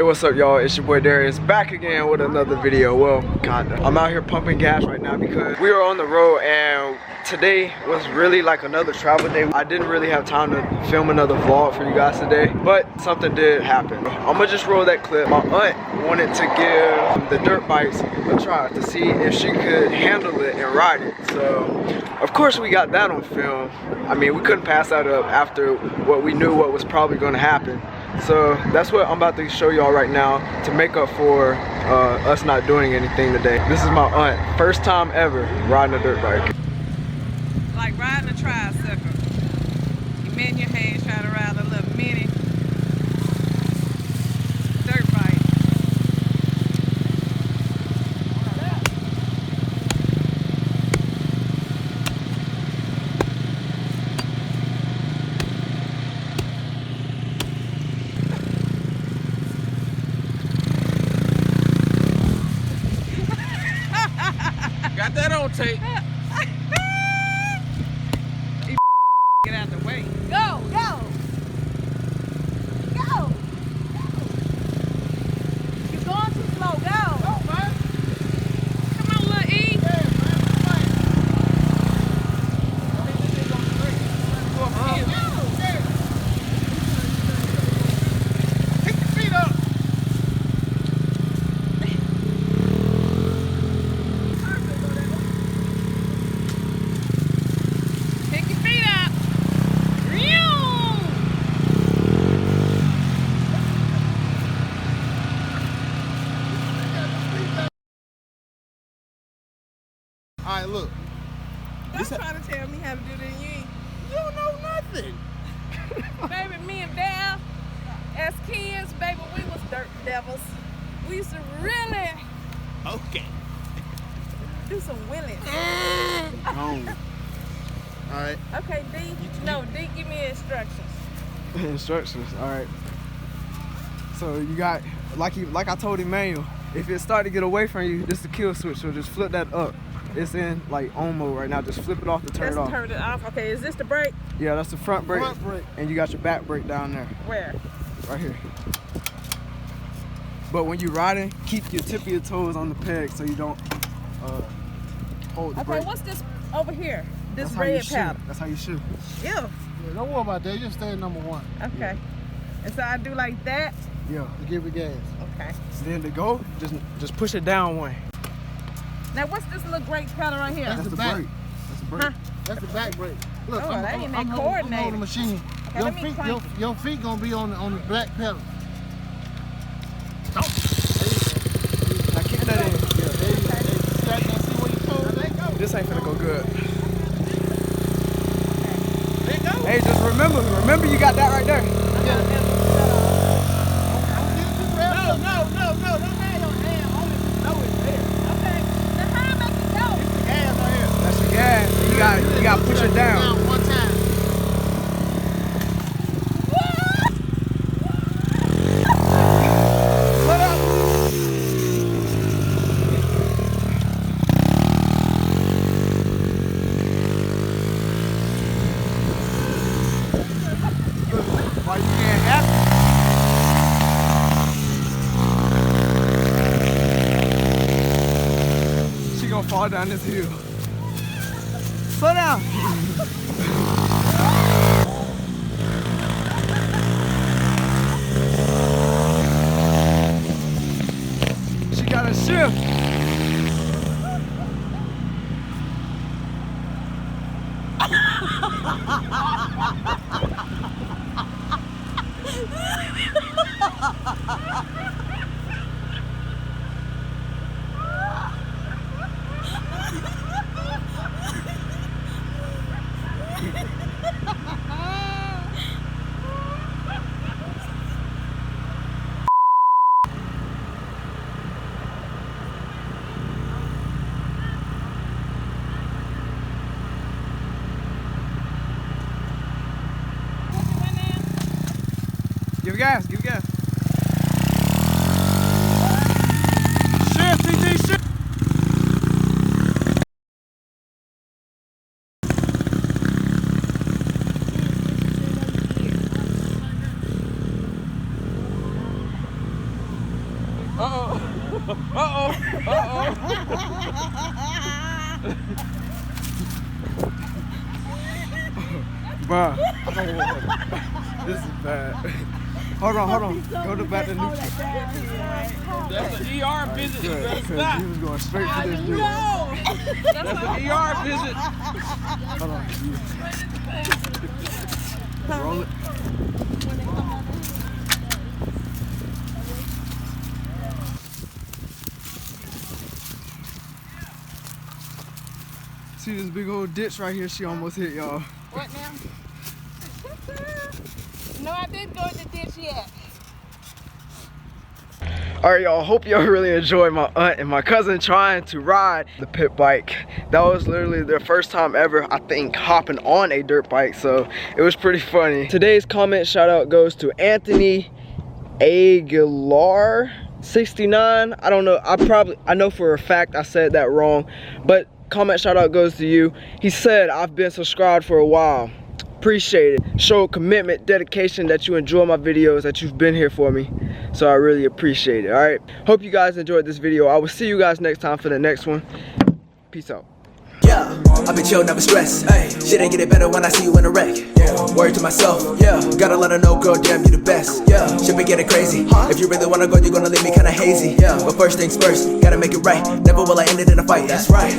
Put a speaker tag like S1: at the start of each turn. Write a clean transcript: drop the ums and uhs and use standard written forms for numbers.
S1: Hey, what's up, y'all? It's your boy Darius back again with another video. Well, God, I'm out here pumping gas right now because we are on the road, and today was really like another travel day. I didn't really have time to film another vlog for you guys today, but something did happen. I'm gonna just roll that clip. My aunt wanted to give the dirt bikes a try to see if she could handle it and ride it. So, of course, we got that on film. I mean, we couldn't pass that up after what we knew what was probably gonna happen. So that's what I'm about to show y'all right now to make up for us not doing anything today. This is my aunt, first time ever riding a dirt bike.
S2: Like riding a tricycle. You bend your hands trying to ride a little mini dirt bike.
S3: Got that on tape.
S2: Get out the way.
S4: Go, go. Go. You're going too slow. Go.
S3: Go, man.
S2: Come on, little E.
S3: Pick your feet up.
S2: Pick your feet up.
S3: All right, look.
S2: Don't try to tell me how to do that.
S3: You don't know nothing.
S2: Baby, me and Dad, as kids, baby, we was dirt devils. We used to really
S3: Okay.
S2: do some willing.
S3: All right.
S2: Okay, D. No, D, give me instructions.
S1: Instructions, all right. So you got, like I told Emmanuel, if it start to get away from you, this is the kill switch, so just flip that up. It's in like on mode right now. Just flip it off to turn
S2: Let's
S1: it off.
S2: turn it off. Okay, is this the brake?
S1: Yeah, that's the front brake.
S3: Front brake.
S1: And you got your back brake down there,
S2: Where?
S1: right here. But when you're riding, keep your tip of your toes on the peg so you don't hold the
S2: Okay,
S1: brake.
S2: what's this over here? This
S1: That's how you
S2: red
S1: shoot.
S2: powder.
S1: That's how you shoot.
S2: Ew.
S3: Yeah, don't worry about that. Just stay at number one.
S2: Okay. And so I do like that.
S1: Yeah.
S3: To give it gas.
S2: Okay.
S1: Then to go, just push it down one.
S2: Now what's this little brake powder right here?
S3: That's
S1: That's
S3: the
S1: the
S3: back.
S1: brake. That's the brake.
S2: Huh?
S3: That's the back brake. Look,
S2: Oh, that ain't that
S3: I'm
S2: coordinated.
S3: holding the machine.
S2: Okay,
S3: Your
S2: let me
S3: feet,
S2: crank
S3: your feet gonna be on the black pedal.
S1: Now kick that in.
S3: Yeah, there you go. Hey, now see where your toes let go.
S1: This ain't gonna go good.
S3: Let go.
S1: Hey, just remember you got that right there.
S3: No, don't have your hand on it. No, it's there.
S2: Okay. Now how I make it go?
S3: It's the gas right here.
S1: That's your gas. You gotta push it down.
S3: One time.
S1: Slow up. Why you can't have it? She gonna fall down this hill. Slow down. She got a shift. Give it gas, give it gas. Shift, TT, shift. Bruh. This is bad. Hold on. Go to back to new.
S3: That's an ER visit. You better stop.
S1: He was going straight to this dude.
S3: That's an ER visit.
S1: Hold on. Roll it. See this big old ditch right here? She almost hit y'all.
S2: What now? No, I didn't go in the ditch yet.
S1: Alright y'all, hope y'all really enjoyed my aunt and my cousin trying to ride the pit bike. That was literally their first time ever, I think, hopping on a dirt bike, so it was pretty funny. Today's comment shout out goes to Anthony Aguilar 69. I don't know, I know for a fact I said that wrong, but comment shout out goes to you. He said, I've been subscribed for a while. Appreciate it. Show commitment, dedication that you enjoy my videos, that you've been here for me. So I really appreciate it. Alright. Hope you guys enjoyed this video. I will see you guys next time for the next one. Peace out.
S5: Yeah, I've been chill, never stress. Ay, shit ain't get it better when I see you in a wreck. Yeah, word to myself. Yeah, gotta let her know, girl, damn, you the best. Yeah, shit been getting crazy. If you really wanna go, you're gonna leave me kinda hazy. Yeah, but first things first, gotta make it right. Never will I end it in a fight. That's right.